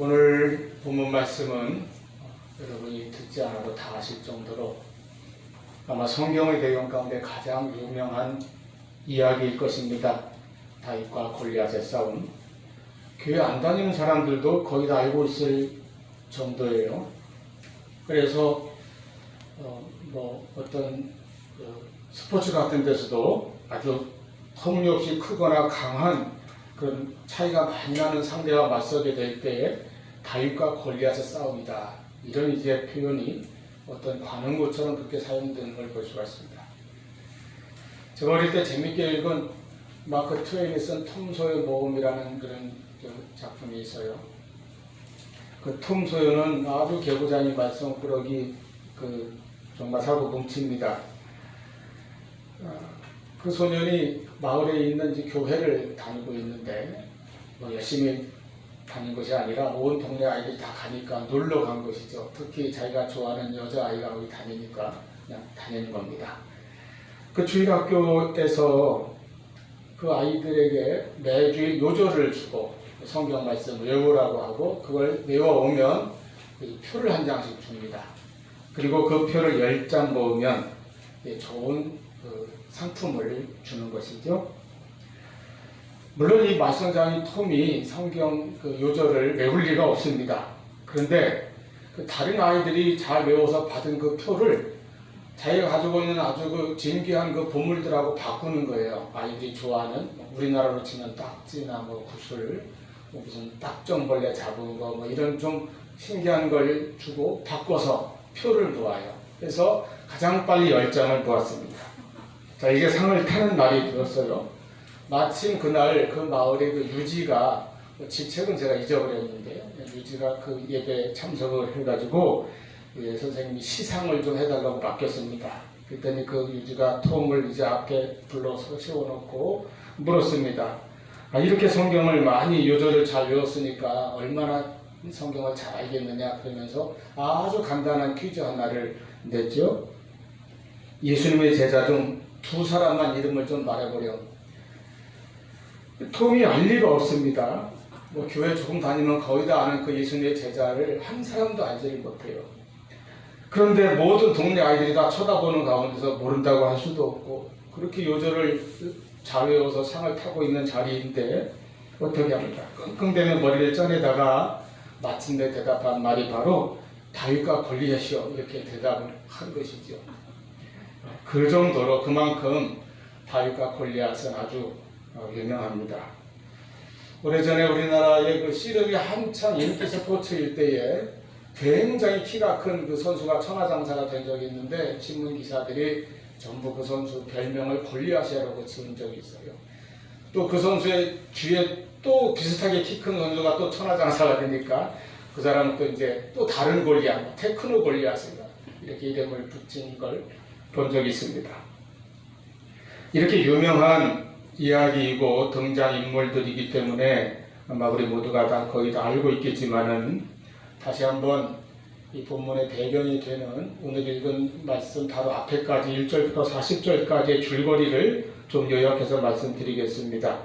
오늘 본문 말씀은 여러분이 듣지 않아도 다 아실 정도로 아마 성경의 내용 가운데 가장 유명한 이야기일 것입니다. 다윗과 골리앗의 싸움. 교회 안 다니는 사람들도 거의 다 알고 있을 정도예요. 그래서 어떤 스포츠 같은 데서도 아주 터무니없이 크거나 강한 그런 차이가 많이 나는 상대와 맞서게 될 때에 다윗과 골리앗의 싸움이다. 이런 이제 표현이 어떤 관용구처럼 그렇게 사용되는 걸 볼 수가 있습니다. 제가 어릴 때 재밌게 읽은 마크 트웨인이 쓴 톰 소요 모험이라는 그런 작품이 있어요. 그 톰 소요는 아주 개구장이 말썽꾸러기 정말 사고 뭉칩니다. 그 소년이 마을에 있는 이제 교회를 다니고 있는데 열심히 다닌 것이 아니라 온 동네 아이들이 다 가니까 놀러 간 것이죠. 특히 자기가 좋아하는 여자아이가 거기 다니니까 그냥 다니는 겁니다. 그 주일학교에서 그 아이들에게 매주일 요절을 주고 성경 말씀 외우라고 하고 그걸 외워오면 표를 한 장씩 줍니다. 그리고 그 표를 10장 모으면 좋은 상품을 주는 것이죠. 물론 이 말썽장이 톰이 성경 요절을 외울 리가 없습니다. 그런데 다른 아이들이 잘 외워서 받은 그 표를 자기가 가지고 있는 아주 진귀한 보물들하고 바꾸는 거예요. 아이들이 좋아하는 우리나라로 치면 딱지나 구슬, 무슨 딱정벌레 잡은 거 이런 좀 신기한 걸 주고 바꿔서 표를 모아요. 그래서 가장 빨리 10장을 모았습니다. 자, 이게 상을 타는 날이 되었어요. 마침 그날 그 마을의 유지가, 직책은 제가 잊어버렸는데, 유지가 그 예배에 참석을 해가지고, 선생님이 시상을 좀 해달라고 맡겼습니다. 그랬더니 그 유지가 톰을 이제 앞에 불러서 세워놓고 물었습니다. 이렇게 성경을 많이 요절을 잘 외웠으니까 얼마나 성경을 잘 알겠느냐, 그러면서 아주 간단한 퀴즈 하나를 냈죠. 예수님의 제자 중 2사람만 이름을 좀 말해보렴. 톰이 알 리가 없습니다. 교회 조금 다니면 거의 다 아는 그 예수님의 제자를 한 사람도 알지를 못해요. 그런데 모든 동네 아이들이 다 쳐다보는 가운데서 모른다고 할 수도 없고 그렇게 요절을 잘 외워서 상을 타고 있는 자리인데 어떻게 합니까? 끙끙대는 머리를 짜내다가 마침내 대답한 말이 바로 다윗과 골리앗이요, 이렇게 대답을 한 것이죠. 그 정도로 그만큼 다윗과 골리앗은 아주 유명합니다. 오래전에 우리나라의 씨름이 한참 인기 스포츠일 때에 굉장히 키가 큰 그 선수가 천하장사가 된 적이 있는데 신문 기사들이 전부 그 선수 별명을 골리앗이라고 지은 적이 있어요. 또 그 선수의 뒤에 또 비슷하게 키 큰 선수가 또 천하장사가 되니까 그 사람은 또 이제 또 다른 골리앗, 테크노 골리앗인가 이렇게 이름을 붙인 걸 본 적이 있습니다. 이렇게 유명한 이야기이고 등장인물들이기 때문에 아마 우리 모두가 다 거의 다 알고 있겠지만은 다시 한번 이 본문의 배경이 되는 오늘 읽은 말씀 바로 앞에까지 1절부터 40절까지의 줄거리를 좀 요약해서 말씀드리겠습니다.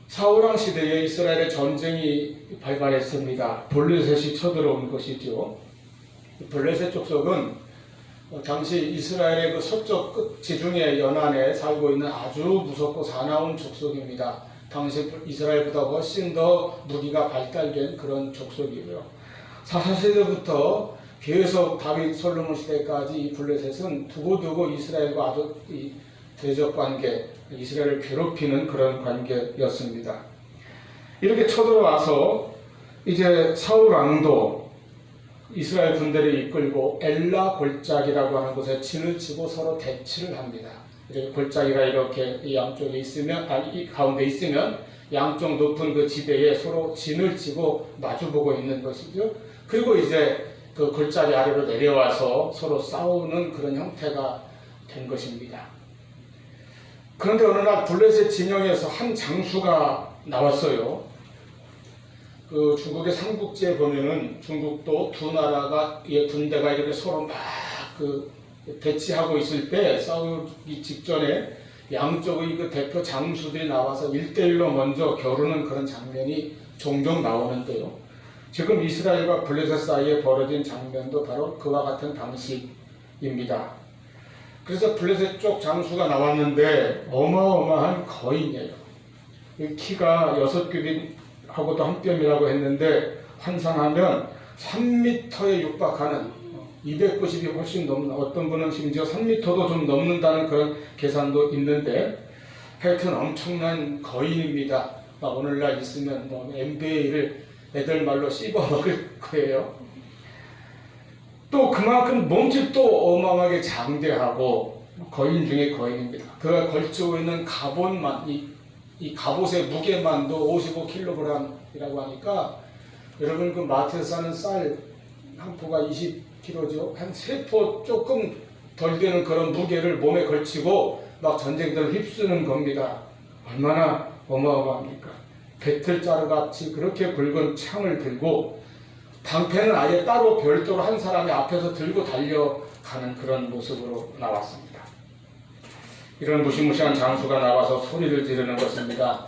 사울왕 시대에 이스라엘의 전쟁이 발발했습니다. 블레셋이 쳐들어온 것이죠. 블레셋 족속은 당시 이스라엘의 그 서쪽 끝 지중해 연안에 살고 있는 아주 무섭고 사나운 족속입니다. 당시 이스라엘보다 훨씬 더 무기가 발달된 그런 족속이고요. 사사시대부터 계속 다윗 솔로몬 시대까지 이 블레셋은 두고두고 이스라엘과 아주 대적 관계, 이스라엘을 괴롭히는 그런 관계였습니다. 이렇게 쳐들어와서 이제 사울 왕도 이스라엘 군대를 이끌고 엘라 골짜기라고 하는 곳에 진을 치고 서로 대치를 합니다. 이렇게 골짜기가 이렇게 이 양쪽에 있으면, 이 가운데 있으면 양쪽 높은 그 지대에 서로 진을 치고 마주보고 있는 것이죠. 그리고 이제 그 골짜기 아래로 내려와서 서로 싸우는 그런 형태가 된 것입니다. 그런데 어느 날 블레셋 진영에서 한 장수가 나왔어요. 그 중국의 삼국지에 보면은 중국도 두 나라가 군대가 이렇게 서로 막 대치하고 있을 때 싸우기 직전에 양쪽의 그 대표 장수들이 나와서 1대1로 먼저 겨루는 그런 장면이 종종 나오는데요. 지금 이스라엘과 블레셋 사이에 벌어진 장면도 바로 그와 같은 방식입니다. 그래서 블레셋 쪽 장수가 나왔는데 어마어마한 거인이에요. 키가 6규빗하고도 한 뼘이라고 했는데 환산하면 3m에 육박하는 290이 훨씬 넘는, 어떤 분은 심지어 3m도 좀 넘는다는 그런 계산도 있는데 하여튼 엄청난 거인입니다. 오늘날 있으면 NBA를 애들 말로 씹어 먹을 거예요. 또 그만큼 몸집도 어마어마하게 장대하고 거인 중에 거인입니다. 그가 걸치고 있는 갑옷만, 이 갑옷의 무게만도 55kg이라고 하니까 여러분 그 마트에서 사는 쌀 한 포가 20kg죠. 한 3포 조금 덜 되는 그런 무게를 몸에 걸치고 막 전쟁터를 휩쓰는 겁니다. 얼마나 어마어마합니까? 배틀자루같이 그렇게 굵은 창을 들고 방패는 아예 따로 별도로 한 사람이 앞에서 들고 달려가는 그런 모습으로 나왔습니다. 이런 무시무시한 장수가 나와서 소리를 지르는 것입니다.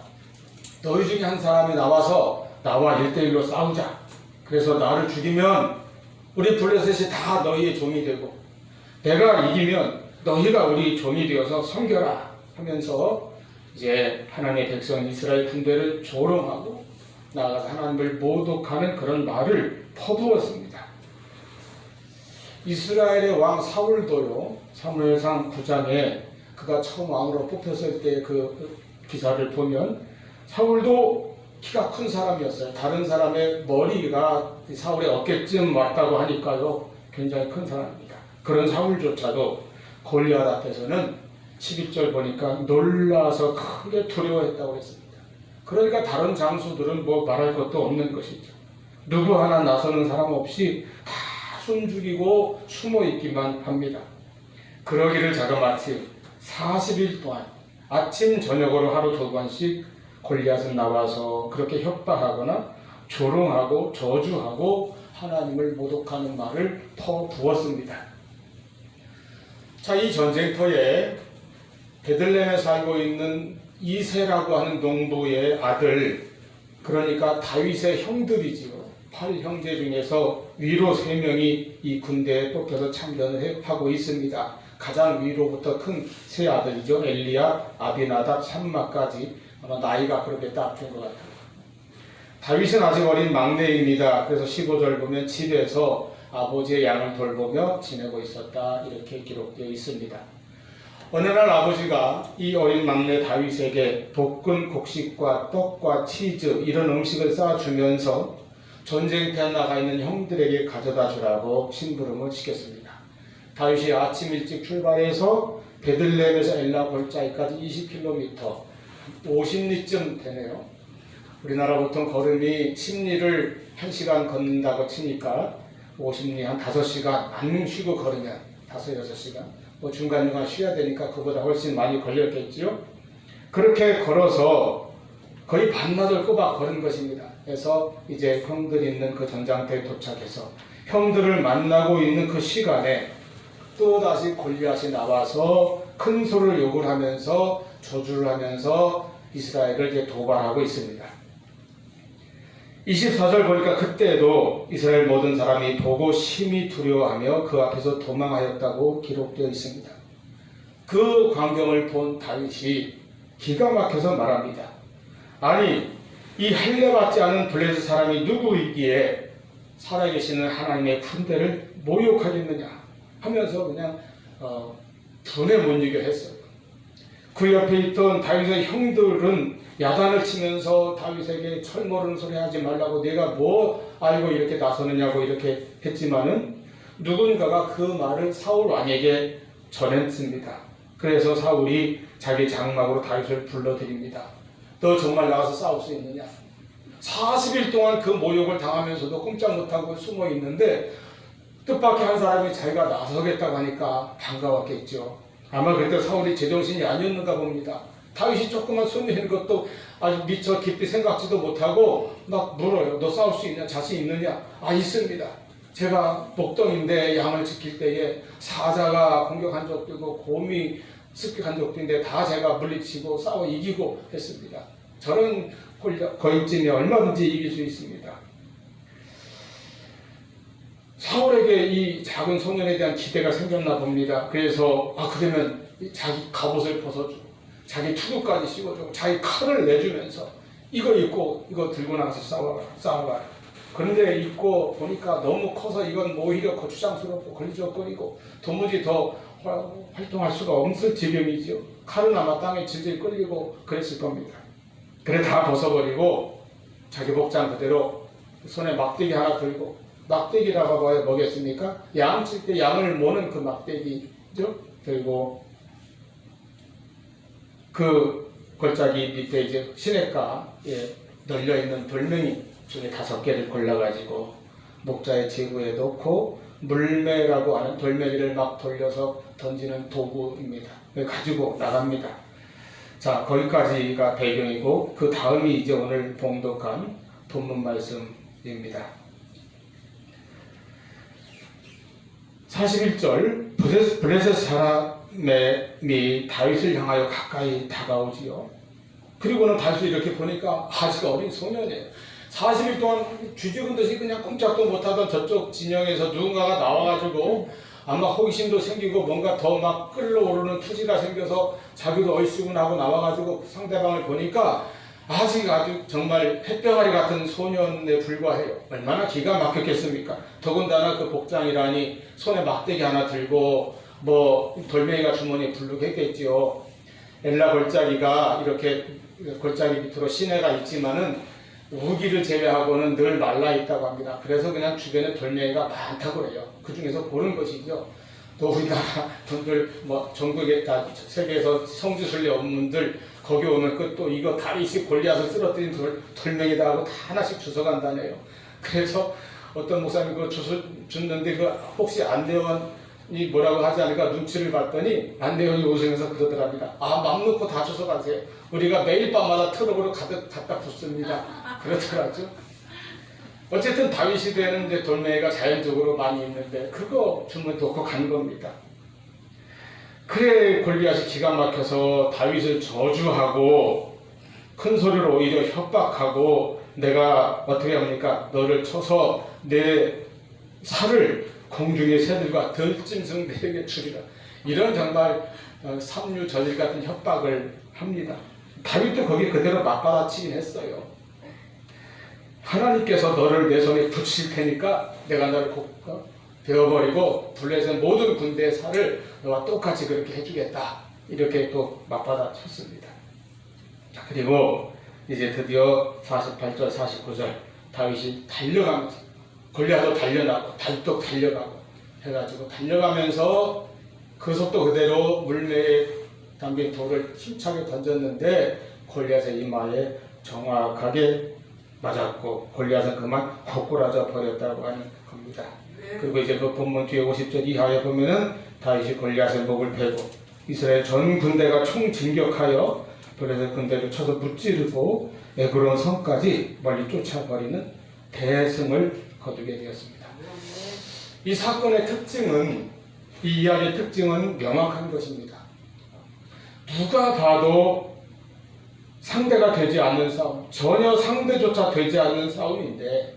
너희 중에 한 사람이 나와서 나와 1대1로 싸우자. 그래서 나를 죽이면 우리 블레셋이 다 너희의 종이 되고 내가 이기면 너희가 우리 종이 되어서 섬겨라 하면서 이제 하나님의 백성 이스라엘 군대를 조롱하고 나아가서 하나님을 모독하는 그런 말을 퍼부었습니다. 이스라엘의 왕 사울도요, 사무엘상 9장에 그가 처음 왕으로 뽑혔을 때 그 기사를 보면 사울도 키가 큰 사람이었어요. 다른 사람의 머리가 사울의 어깨쯤 왔다고 하니까요, 굉장히 큰 사람입니다. 그런 사울조차도 골리앗 앞에서는 12절 보니까 놀라서 크게 두려워했다고 했습니다. 그러니까 다른 장수들은 뭐 말할 것도 없는 것이죠. 누구 하나 나서는 사람 없이 다 숨죽이고 숨어 있기만 합니다. 그러기를 자그마치 40일 동안 아침 저녁으로 하루 2번씩 골리앗은 나와서 그렇게 협박하거나 조롱하고 저주하고 하나님을 모독하는 말을 퍼부었습니다. 자, 이 전쟁터에 베들레헴에 살고 있는 이세라고 하는 농부의 아들, 그러니까 다윗의 형들이지요. 8형제 중에서 위로 3명이 이 군대에 뽑혀서 참전을 하고 있습니다. 가장 위로부터 큰 세 아들이죠. 엘리야, 아비나답, 샴마까지. 아마 나이가 그렇게 딱 된 것 같아요. 다윗은 아직 어린 막내입니다. 그래서 15절 보면 집에서 아버지의 양을 돌보며 지내고 있었다, 이렇게 기록되어 있습니다. 어느 날 아버지가 이 어린 막내 다윗에게 볶은 곡식과 떡과 치즈 이런 음식을 싸주면서 전쟁터에 나가 있는 형들에게 가져다 주라고 심부름을 시켰습니다. 다윗이 아침 일찍 출발해서 베들레헴에서 엘라 골짜기까지 20km, 50리쯤 되네요. 우리나라 보통 걸음이 10리를 1시간 걷는다고 치니까 50리 한 5시간 안 쉬고 걸으면 5, 6시간, 뭐 중간중간 쉬어야 되니까 그보다 훨씬 많이 걸렸겠지요. 그렇게 걸어서 거의 반나절 꼬박 걸은 것입니다. 그래서 이제 형들이 있는 그 전장터에 도착해서 형들을 만나고 있는 그 시간에 또다시 골리앗이 나와서 큰 소리를 욕을 하면서 저주를 하면서 이스라엘을 이제 도발하고 있습니다. 24절 보니까 그때도 이스라엘 모든 사람이 보고 심히 두려워하며 그 앞에서 도망하였다고 기록되어 있습니다. 그 광경을 본 다윗이 기가 막혀서 말합니다. 아니, 이 할례받지 않은 블레셋 사람이 누구이기에 살아계시는 하나님의 군대를 모욕하겠느냐 하면서 그냥 분에 못 이겨 했어요. 그 옆에 있던 다윗의 형들은 야단을 치면서 다윗에게 철모르는 소리 하지 말라고, 내가 뭐 알고 이렇게 나서느냐고 이렇게 했지만은 누군가가 그 말을 사울 왕에게 전했습니다. 그래서 사울이 자기 장막으로 다윗을 불러들입니다. 너 정말 나가서 싸울 수 있느냐? 40일 동안 그 모욕을 당하면서도 꼼짝 못하고 숨어 있는데 뜻밖의 한 사람이 자기가 나서겠다고 하니까 반가웠겠죠. 아마 그때 사울이 제정신이 아니었는가 봅니다. 다윗이 조금만 숨어 있는 것도 아주 미처 깊이 생각지도 못하고 막 물어요. 너 싸울 수 있냐? 자신 있느냐? 아, 있습니다. 제가 목동인데 양을 지킬 때에 사자가 공격한 적도 있고 곰이 습격한 적도 있는데 다 제가 물리치고 싸워 이기고 했습니다. 저런 거인쯤이 얼마든지 이길 수 있습니다. 사울에게 이 작은 소년에 대한 기대가 생겼나 봅니다. 그래서 그러면 자기 갑옷을 벗어주고 자기 투구까지 씌워주고 자기 칼을 내주면서 이거 입고 이거 들고 나가서 싸워라. 그런데 입고 보니까 너무 커서 이건 오히려 거추장스럽고 걸리적거리고 도무지 더 활동할 수가 없을 지경이죠. 칼은 아마 땅에 질질 끌리고 그랬을 겁니다. 그래 다 벗어버리고 자기 복장 그대로 손에 막대기 하나 들고, 막대기라고 봐야 뭐겠습니까? 양 칠 때 양을 모는 그 막대기죠. 들고 그 골짜기 밑에 이제 시냇가에 널려있는 돌멩이 중에 5개를 골라가지고 목자의 제구에 넣고 물매라고 하는 돌멩이를 막 돌려서 던지는 도구입니다. 가지고 나갑니다. 자, 거기까지가 배경이고 그 다음이 이제 오늘 봉독한 본문 말씀입니다. 41절 블레셋 사람이 다윗을 향하여 가까이 다가오지요. 그리고는 다윗을 이렇게 보니까 아직 어린 소년이에요. 40일 동안 쥐죽은 듯이 그냥 꼼짝도 못하던 저쪽 진영에서 누군가가 나와가지고 아마 호기심도 생기고 뭔가 더 막 끌어오르는 투지가 생겨서 자기도 얼씨구나하고 나와가지고 상대방을 보니까 아직 아주 정말 햇병아리 같은 소년에 불과해요. 얼마나 기가 막혔겠습니까? 더군다나 그 복장이라니 손에 막대기 하나 들고 뭐 돌멩이가 주머니에 불룩했겠지요. 엘라 골짜기가 이렇게 골짜기 밑으로 시내가 있지만은 우기를 제외하고는 늘 말라있다고 합니다. 그래서 그냥 주변에 돌멩이가 많다고 해요. 그 중에서 고른 것이죠. 또 우리나라 분들 뭐 전국에 다 세계에서 성지순례 업문들 거기 오면 그 또 이거 다리씩 골리앗을 쓰러뜨린 돌멩이다 하고 다 하나씩 주워간다네요. 그래서 어떤 목사님이 그거 줬는데 그 혹시 안대원이 뭐라고 하지 않을까 눈치를 봤더니 안대원이 웃으면서 그러더랍니다. 맘 놓고 다 주워가세요. 우리가 매일 밤마다 트럭으로 가득 갖다 붓습니다. 그렇더라죠. 어쨌든 다윗 시대에는 이제 돌멩이가 자연적으로 많이 있는데 그거 주문 놓고 간 겁니다. 그래 골리앗이 기가 막혀서 다윗을 저주하고 큰 소리로 오히려 협박하고 내가 어떻게 합니까? 너를 쳐서 내 살을 공중의 새들과 들짐승들에게 주리라. 이런 정말 삼류 저질 같은 협박을 합니다. 다윗도 거기 그대로 맞받아치긴 했어요. 하나님께서 너를 내 손에 붙이실 테니까 내가 너를 베어버리고 블레셋 모든 군대의 살을 너와 똑같이 그렇게 해주겠다. 이렇게 또 맞받아쳤습니다. 자, 그리고 이제 드디어 48절 49절 다윗이 달려가면서 골리앗도 달려나고 다윗도 달려가고 해가지고 달려가면서 그 속도 그대로 물매에 담긴 돌을 힘차게 던졌는데 골리앗의 이마에 정확하게 맞았고 골리앗은 그만 고꾸라져 버렸다고 하는 겁니다. 그리고 이제 그 본문 뒤에 50절 이하에 보면은 다윗이 골리앗의 목을 베고 이스라엘 전 군대가 총진격하여 블레셋 군대를 쳐서 무찌르고 에그론 성까지 멀리 쫓아버리는 대승을 거두게 되었습니다. 이 사건의 특징은, 이 이야기의 특징은 명확한 것입니다. 누가 봐도 상대가 되지 않는 싸움, 전혀 상대조차 되지 않는 싸움인데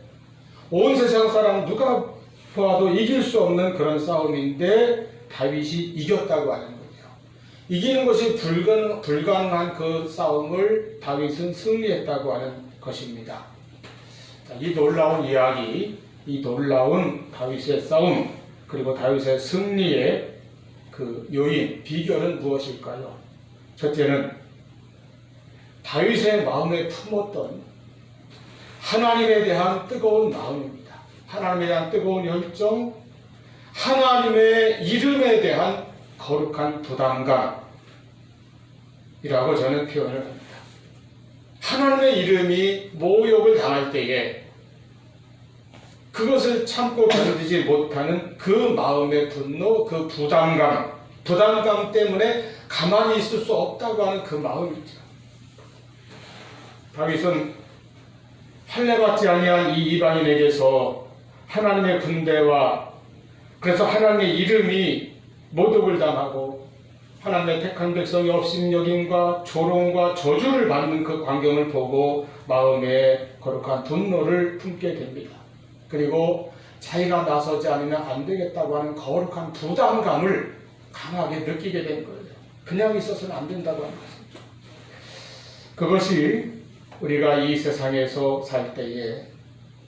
온 세상 사람 누가 봐도 이길 수 없는 그런 싸움인데 다윗이 이겼다고 하는 거죠. 이기는 것이 불가능한 그 싸움을 다윗은 승리했다고 하는 것입니다. 이 놀라운 이야기, 이 놀라운 다윗의 싸움, 그리고 다윗의 승리의 그 요인, 비결은 무엇일까요? 첫째는 다윗의 마음에 품었던 하나님에 대한 뜨거운 마음입니다. 하나님에 대한 뜨거운 열정, 하나님의 이름에 대한 거룩한 부담감이라고 저는 표현을 합니다. 하나님의 이름이 모욕을 당할 때에 그것을 참고 견디지 못하는 그 마음의 분노, 그 부담감 때문에 가만히 있을 수 없다고 하는 그 마음이죠. 다윗은 할례받지 아니한 이 이방인에게서 하나님의 군대와 그래서 하나님의 이름이 모독을 당하고 하나님의 택한 백성이 업신여김과 조롱과 저주를 받는 그 광경을 보고 마음에 거룩한 분노를 품게 됩니다. 그리고 자기가 나서지 않으면 안 되겠다고 하는 거룩한 부담감을 강하게 느끼게 된 거예요. 그냥 있어서는 안 된다고 하는 것입니다. 그것이 우리가 이 세상에서 살 때에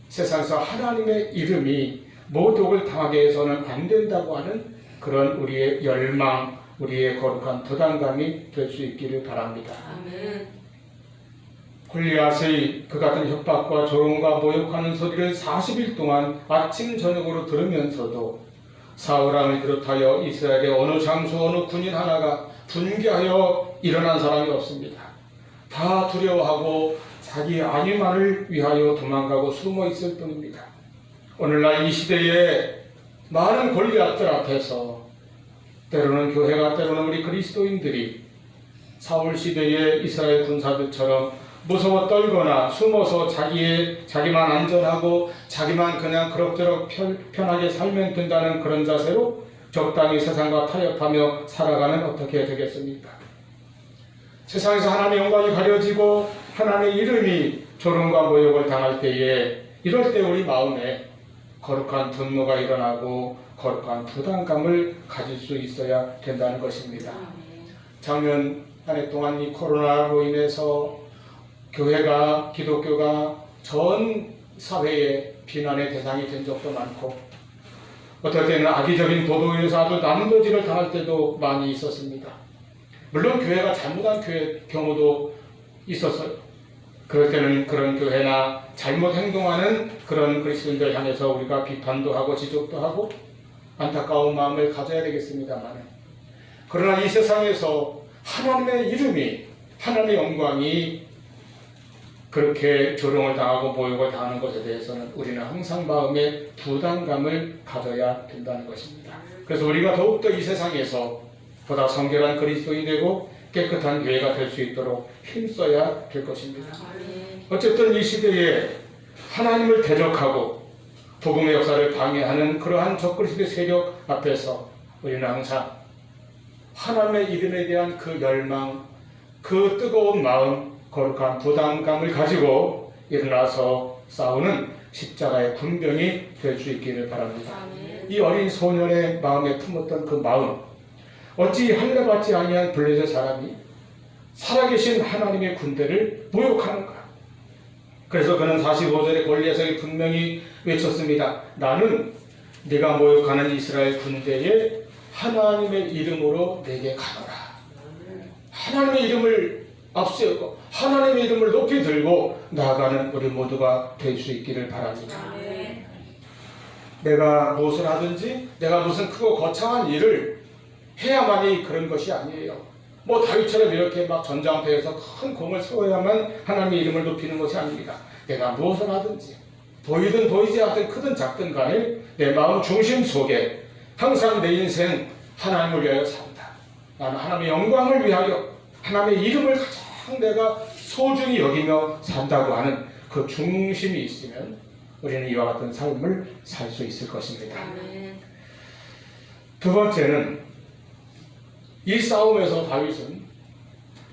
세상에서 하나님의 이름이 모독을 당하게 해서는 안 된다고 하는 그런 우리의 열망, 우리의 거룩한 부담감이 될 수 있기를 바랍니다. 아멘. 골리앗의 그 같은 협박과 조롱과 모욕하는 소리를 40일 동안 아침 저녁으로 들으면서도 사울왕을 비롯하여 이스라엘의 어느 장수 어느 군인 하나가 분개하여 일어난 사람이 없습니다. 다 두려워하고 자기 안위만을 위하여 도망가고 숨어 있을 뿐입니다. 오늘날 이 시대에 많은 골리앗들 앞에서 때로는 교회가 때로는 우리 그리스도인들이 사울 시대의 이스라엘 군사들처럼 무서워 떨거나 숨어서 자기만 안전하고 자기만 그냥 그럭저럭 편하게 살면 된다는 그런 자세로 적당히 세상과 타협하며 살아가면 어떻게 되겠습니까? 세상에서 하나님의 영광이 가려지고 하나님의 이름이 조롱과 모욕을 당할 때에 이럴 때 우리 마음에 거룩한 분노가 일어나고 거룩한 부담감을 가질 수 있어야 된다는 것입니다. 작년 한 해 동안 이 코로나로 인해서 교회가, 기독교가 전 사회의 비난의 대상이 된 적도 많고 어떨 때는 악의적인 도덕에 의해서 아주 난도질을 당할 때도 많이 있었습니다. 물론 교회가 잘못한 경우도 있었어요. 그럴 때는 그런 교회나 잘못 행동하는 그런 그리스도인들 향해서 우리가 비판도 하고 지적도 하고 안타까운 마음을 가져야 되겠습니다만, 그러나 이 세상에서 하나님의 이름이, 하나님의 영광이 그렇게 조롱을 당하고 모욕을 당하는 것에 대해서는 우리는 항상 마음에 부담감을 가져야 된다는 것입니다. 그래서 우리가 더욱더 이 세상에서 보다 성결한 그리스도인이 되고 깨끗한 교회가 될 수 있도록 힘써야 될 것입니다. 어쨌든 이 시대에 하나님을 대적하고 복음의 역사를 방해하는 그러한 적그리스도의 세력 앞에서 우리는 항상 하나님의 이름에 대한 그 열망, 그 뜨거운 마음, 거룩한 부담감을 가지고 일어나서 싸우는 십자가의 군병이 될 수 있기를 바랍니다. 이 어린 소년의 마음에 품었던 그 마음, 어찌 할례받지 아니한 블레셋 사람이 살아계신 하나님의 군대를 모욕하는가? 그래서 그는 45절에 골리앗에게 분명히 외쳤습니다. 나는 네가 모욕하는 이스라엘 군대에 하나님의 이름으로 내게 가노라. 하나님의 이름을 앞세우고 하나님의 이름을 높이 들고 나아가는 우리 모두가 될 수 있기를 바랍니다. 내가 무엇을 하든지 내가 무슨 크고 거창한 일을 해야만이 그런 것이 아니에요. 뭐 다윗처럼 이렇게 막 전장터에서 큰 공을 세워야만 하나님의 이름을 높이는 것이 아닙니다. 내가 무엇을 하든지 보이든 보이지 않든 크든 작든 간에 내 마음 중심 속에 항상 내 인생 하나님을 위하여 산다. 나는 하나님의 영광을 위하여 하나님의 이름을 가장 내가 소중히 여기며 산다고 하는 그 중심이 있으면 우리는 이와 같은 삶을 살 수 있을 것입니다. 두 번째는 이 싸움에서 다윗은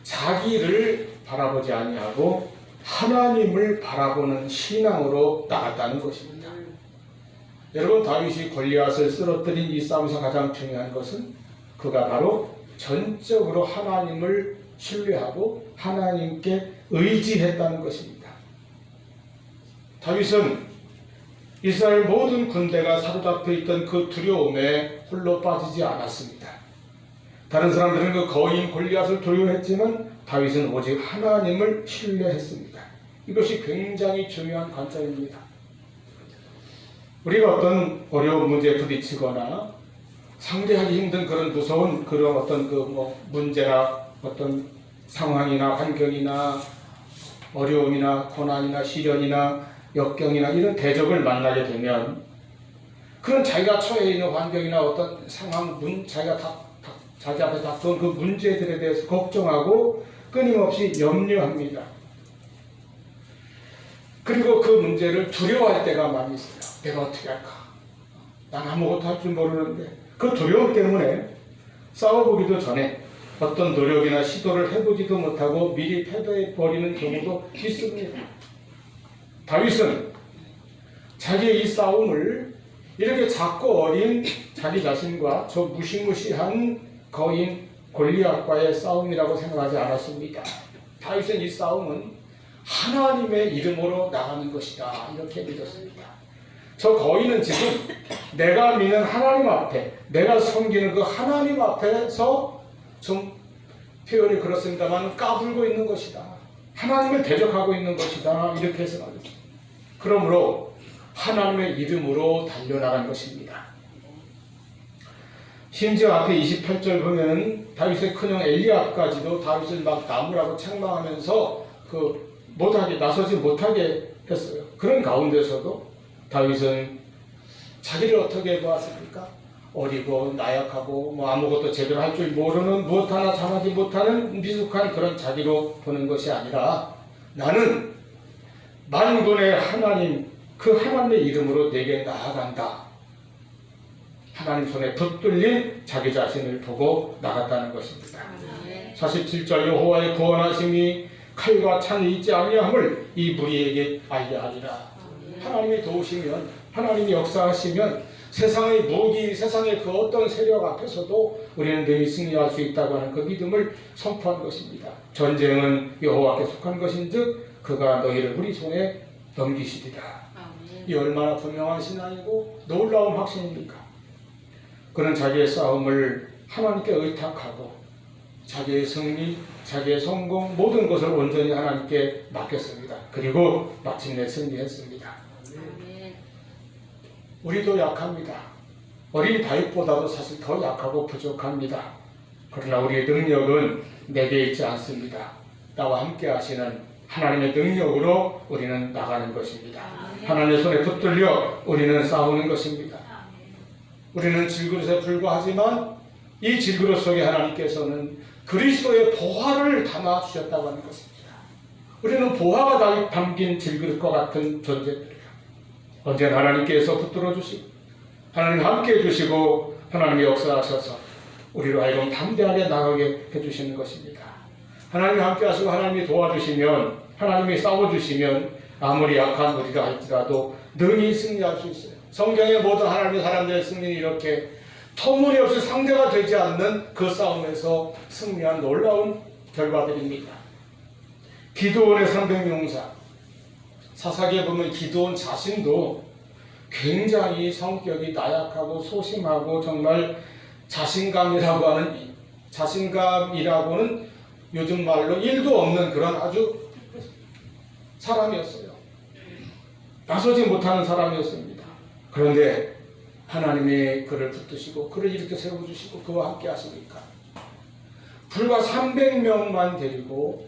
자기를 바라보지 아니하고 하나님을 바라보는 신앙으로 나갔다는 것입니다. 여러분, 다윗이 골리앗을 쓰러뜨린 이 싸움에서 가장 중요한 것은 그가 바로 전적으로 하나님을 신뢰하고 하나님께 의지했다는 것입니다. 다윗은 이스라엘 모든 군대가 사로잡혀 있던 그 두려움에 홀로 빠지지 않았습니다. 다른 사람들은 그 거인 골리앗을 두려워했지만 다윗은 오직 하나님을 신뢰했습니다. 이것이 굉장히 중요한 관점입니다. 우리가 어떤 어려운 문제에 부딪히거나 상대하기 힘든 그런 무서운 그런 어떤 문제나 어떤 상황이나 환경이나 어려움이나 고난이나 시련이나 역경이나 이런 대적을 만나게 되면 그런 자기가 처해 있는 환경이나 어떤 상황, 자기 앞에 닥쳐온 그 문제들에 대해서 걱정하고 끊임없이 염려합니다. 그리고 그 문제를 두려워할 때가 많이 있어요. 내가 어떻게 할까? 난 아무것도 할 줄 모르는데. 그 두려움 때문에 싸워보기도 전에 어떤 노력이나 시도를 해보지도 못하고 미리 패배해버리는 경우도 있습니다. 다윗은 자기의 이 싸움을 이렇게 작고 어린 자기 자신과 저 무시무시한 거인 골리앗과의 싸움이라고 생각하지 않았습니다. 다윗은 이 싸움은 하나님의 이름으로 나가는 것이다 이렇게 믿었습니다. 저 거인은 지금 내가 믿는 하나님 앞에, 내가 섬기는 그 하나님 앞에서 좀 표현이 그렇습니다만 까불고 있는 것이다. 하나님을 대적하고 있는 것이다 이렇게 생각했습니다. 그러므로 하나님의 이름으로 달려나간 것입니다. 심지어 앞에 28절 보면 다윗의 큰형 엘리압까지도 다윗을 막 나무라고 책망하면서 나서지 못하게 했어요. 그런 가운데서도 다윗은 자기를 어떻게 보았습니까? 어리고 나약하고 아무것도 제대로 할 줄 모르는 무엇 하나 잘하지 못하는 미숙한 그런 자기로 보는 것이 아니라 나는 만군의 하나님 그 하나님의 이름으로 내게 나아간다. 하나님 손에 붙들린 자기 자신을 보고 나갔다는 것입니다. 47절 여호와의 구원하심이 칼과 창이 있지 아니함을 이 무리에게 알게 하리라. 하나님이 도우시면 하나님이 역사하시면 세상의 무기, 세상의 그 어떤 세력 앞에서도 우리는 능히 승리할 수 있다고 하는 그 믿음을 선포한 것입니다. 전쟁은 여호와께 속한 것인즉 그가 너희를 우리 손에 넘기시리라. 이 얼마나 분명한 신앙이고 놀라운 확신입니까? 그는 자기의 싸움을 하나님께 의탁하고 자기의 승리, 자기의 성공 모든 것을 온전히 하나님께 맡겼습니다. 그리고 마침내 승리했습니다. 우리도 약합니다. 어린 다윗보다도 사실 더 약하고 부족합니다. 그러나 우리의 능력은 내게 있지 않습니다. 나와 함께 하시는 하나님의 능력으로 우리는 나가는 것입니다. 하나님의 손에 붙들려 우리는 싸우는 것입니다. 우리는 질그릇에 불과하지만 이 질그릇 속에 하나님께서는 그리스도의 보화를 담아 주셨다고 하는 것입니다. 우리는 보화가 담긴 질그릇과 같은 존재들이에요. 언제나 하나님께서 붙들어 주시고 하나님 함께 해주시고 하나님의 역사하셔서 우리로 하여금 담대하게 나가게 해주시는 것입니다. 하나님이 함께 하시고 하나님이 도와주시면 하나님이 싸워주시면 아무리 약한 우리가 할지라도 능히 승리할 수 있어요. 성경의 모든 하나님의 사람들의 승리는 이렇게 터무니없이 상대가 되지 않는 그 싸움에서 승리한 놀라운 결과들입니다. 기드온의 300용사 사사기에 보면 기드온 자신도 굉장히 성격이 나약하고 소심하고 정말 자신감이라고는 요즘 말로 1도 없는 그런 아주 사람이었어요. 나서지 못하는 사람이었습니다. 그런데 하나님이 그를 붙드시고 그를 이렇게 세워주시고 그와 함께 하시니까 불과 300명만 데리고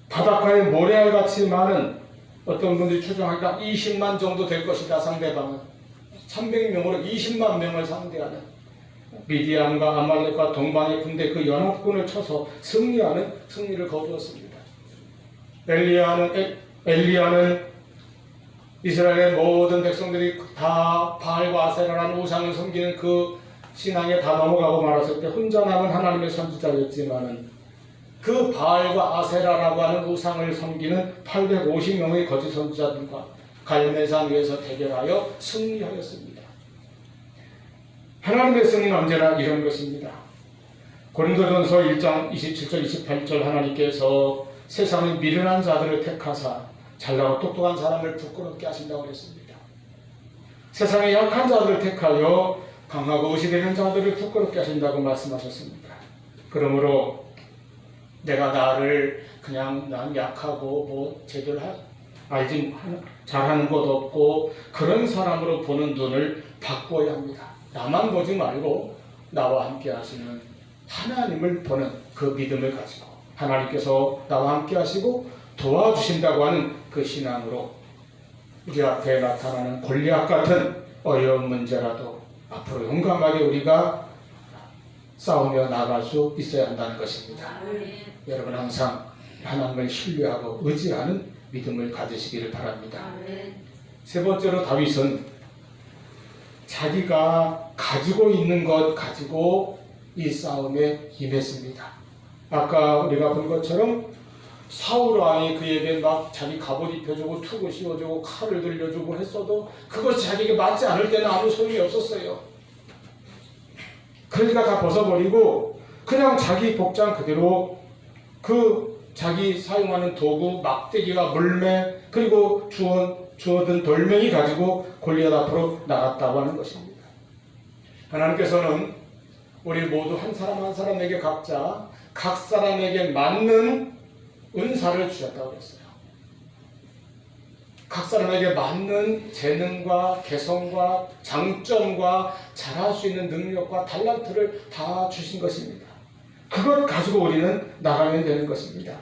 바닷가에 모래알같이 많은 어떤 분들이 추정하니까 20만 정도 될 것이다. 상대방은 300명으로 20만 명을 상대하는 미디안과 아말렉과 동방의 군대 그 연합군을 쳐서 승리를 거두었습니다. 엘리야는 이스라엘의 모든 백성들이 다 바알과 아세라라는 우상을 섬기는 그 신앙에 다 넘어가고 말았을 때 혼자 남은 하나님의 선지자였지만은 그 바알과 아세라라고 하는 우상을 섬기는 850명의 거짓 선지자들과 갈멜산 위에서 대결하여 승리하였습니다. 하나님의 승리는 언제나 이런 것입니다. 고린도전서 1장 27절 28절 하나님께서 세상의 미련한 자들을 택하사 잘나고 똑똑한 사람을 부끄럽게 하신다고 했습니다. 세상의 약한 자들을 택하여 강하고 의시되는 자들을 부끄럽게 하신다고 말씀하셨습니다. 그러므로 내가 나를 그냥 난 약하고 제대로 알지 잘하는 것 없고 그런 사람으로 보는 눈을 바꿔야 합니다. 나만 보지 말고 나와 함께 하시는 하나님을 보는 그 믿음을 가지고 하나님께서 나와 함께 하시고 도와주신다고 하는 그 신앙으로 우리 앞에 나타나는 골리앗 같은 어려운 문제라도 앞으로 용감하게 우리가 싸우며 나아갈 수 있어야 한다는 것입니다. 여러분 항상 하나님을 신뢰하고 의지하는 믿음을 가지시기를 바랍니다. 세 번째로 다윗은 자기가 가지고 있는 것 가지고 이 싸움에 임했습니다. 아까 우리가 본 것처럼 사울 왕이 그에게 막 자기 갑옷 입혀주고 투구 씌워주고 칼을 들려주고 했어도 그것이 자기에게 맞지 않을 때는 아무 소용이 없었어요. 그러니까 다 벗어버리고 그냥 자기 복장 그대로 그 자기 사용하는 도구 막대기와 물매 그리고 주워든 돌멩이 가지고 골리앗 앞으로 나갔다고 하는 것입니다. 하나님께서는 우리 모두 한 사람 한 사람에게 각자 각 사람에게 맞는 은사를 주셨다고 했어요. 각 사람에게 맞는 재능과 개성과 장점과 잘할 수 있는 능력과 달란트를 다 주신 것입니다. 그걸 가지고 우리는 나가면 되는 것입니다.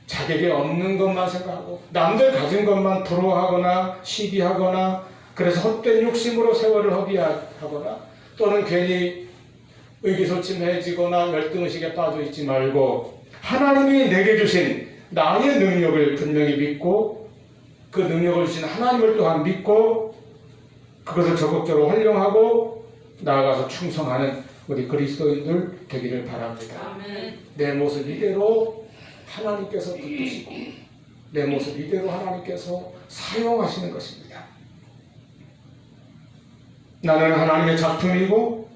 자기에게 없는 것만 생각하고 남들 가진 것만 부러워하거나 시기하거나 그래서 헛된 욕심으로 세월을 허비하거나 또는 괜히 의기소침해지거나 열등의식에 빠져 있지 말고 하나님이 내게 주신 나의 능력을 분명히 믿고 그 능력을 주신 하나님을 또한 믿고 그것을 적극적으로 활용하고 나아가서 충성하는 우리 그리스도인들 되기를 바랍니다. 아멘. 내 모습 이대로 하나님께서 붙드시고 내 모습 이대로 하나님께서 사용하시는 것입니다. 나는 하나님의 작품이고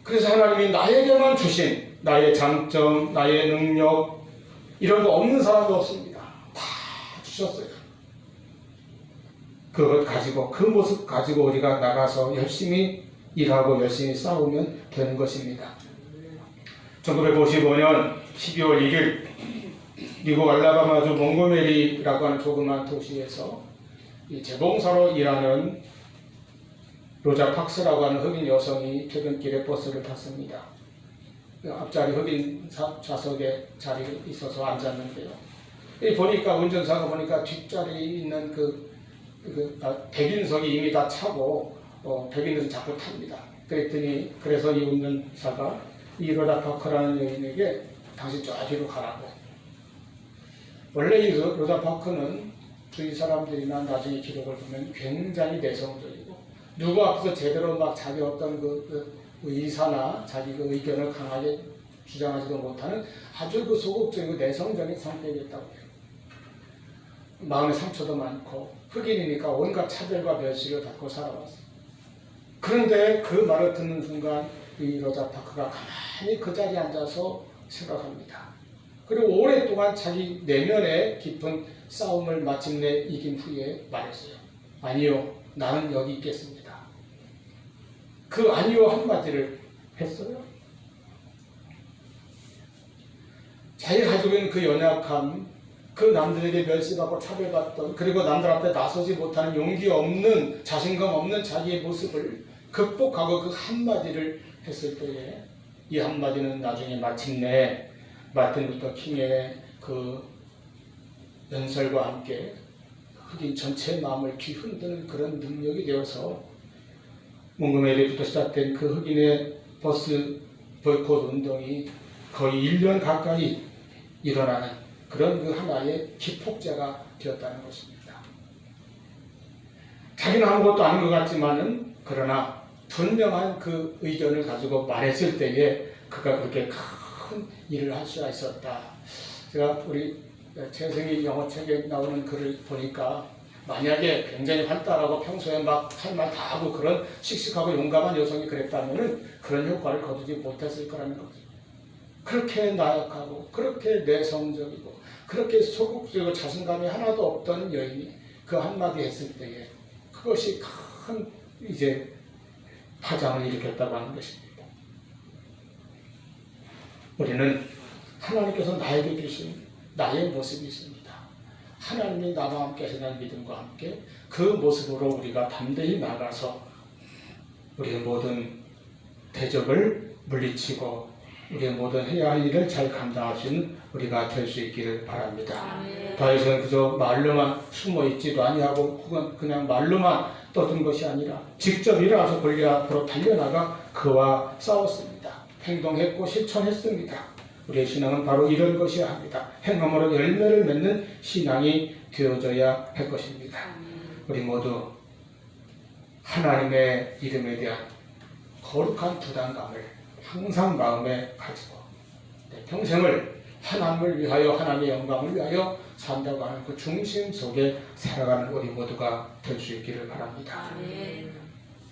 그래서 하나님이 나에게만 주신 나의 장점, 나의 능력 이런 거 없는 사람도 없습니다. 다 주셨어요. 그것 가지고 그 모습 가지고 우리가 나가서 열심히 일하고 열심히 싸우면 되는 것입니다. 1955년 12월 1일 미국 알라바마주 몽고메리라고 하는 조그만 도시에서 이 재봉사로 일하는 로자 박스라고 하는 흑인 여성이 퇴근길에 버스를 탔습니다. 앞자리 흑인 좌석에 자리에 있어서 앉았는데요. 보니까 운전사가 보니까 뒷자리에 있는 백인석이 이미 다 차고 백인들은 자꾸 탑니다. 그랬더니 그래서 이 운전사가 이 로자 파커라는 여인에게 당신 저 뒤로 가라고. 원래 이 로자 파커는 주위 사람들이나 나중에 기록을 보면 굉장히 내성적이고 누구 앞에서 제대로 막 자기 어떤 의사나 자기 의견을 강하게 주장하지도 못하는 아주 소극적이고 내성적인 성격이었다고 해요. 마음의 상처도 많고 흑인이니까 온갖 차별과 멸시를 받고 살아왔어요. 그런데 그 말을 듣는 순간 이 로자 파커가 가만히 그 자리에 앉아서 생각합니다. 그리고 오랫동안 자기 내면의 깊은 싸움을 마침내 이긴 후에 말했어요. 아니요, 나는 여기 있겠습니다. 그 아니요 한마디를 했어요. 자기가 가지고 있는 그 연약함, 그 남들에게 멸시받고 차별받던 그리고 남들 앞에 나서지 못하는 용기 없는 자신감 없는 자기의 모습을 극복하고 그 한마디를 했을 때에 이 한마디는 나중에 마침내 마틴 루터 킹의 그 연설과 함께 흑인 전체의 마음을 뒤흔드는 그런 능력이 되어서 몽고메리부터 시작된 그 흑인의 버스 보이콧 운동이 거의 1년 가까이 일어나는 그런 그 하나의 기폭제가 되었다는 것입니다. 자기는 아무것도 아닌 것 같지만은 그러나 분명한 그 의견을 가지고 말했을 때에 그가 그렇게 큰 일을 할 수가 있었다. 제가 우리 최승희 영어책에 나오는 글을 보니까 만약에 굉장히 활달하고 평소에 막 할 말 다 하고 그런 씩씩하고 용감한 여성이 그랬다면은 그런 효과를 거두지 못했을 거라는 거죠. 그렇게 나약하고 그렇게 내성적이고 그렇게 소극적이고 자신감이 하나도 없던 여인이 그 한마디 했을 때에 그것이 큰 이제 파장을 일으켰다고 하는 것입니다. 우리는 하나님께서 나에게 주신 나의 모습이 있습니다. 하나님이 나와 함께 하시는 믿음과 함께 그 모습으로 우리가 담대히 나가서 우리의 모든 대적을 물리치고 우리의 모든 해야 할 일을 잘 감당할 수 있는 우리가 될 수 있기를 바랍니다. 다윗은 그저 말로만 숨어 있지도 아니하고 혹은 그냥 말로만 떠든 것이 아니라 직접 일어나서 골리앗 앞으로 달려나가 그와 싸웠습니다. 행동했고 실천했습니다. 우리의 신앙은 바로 이런 것이어야 합니다. 행함으로 열매를 맺는 신앙이 되어져야 할 것입니다. 우리 모두 하나님의 이름에 대한 거룩한 부담감을 항상 마음에 가지고 내 평생을 하나님을 위하여 하나님의 영광을 위하여 산다고 하는 그 중심 속에 살아가는 우리 모두가 될 수 있기를 바랍니다.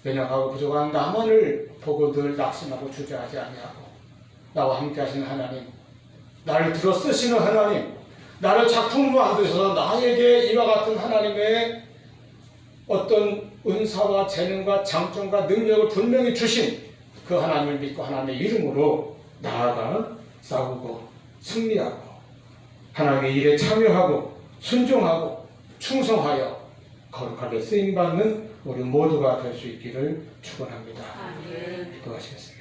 연약하고 부족한 나만을 보고 늘 낙심하고 주저하지 아니하고 나와 함께 하시는 하나님, 나를 들어 쓰시는 하나님, 나를 작품으로 만드셔서 나에게 이와 같은 하나님의 어떤 은사와 재능과 장점과 능력을 분명히 주신 그 하나님을 믿고 하나님의 이름으로 나아가 싸우고 승리하고 하나님의 일에 참여하고 순종하고 충성하여 거룩하게 쓰임받는 우리 모두가 될 수 있기를 축원합니다. 기도하시겠습니다.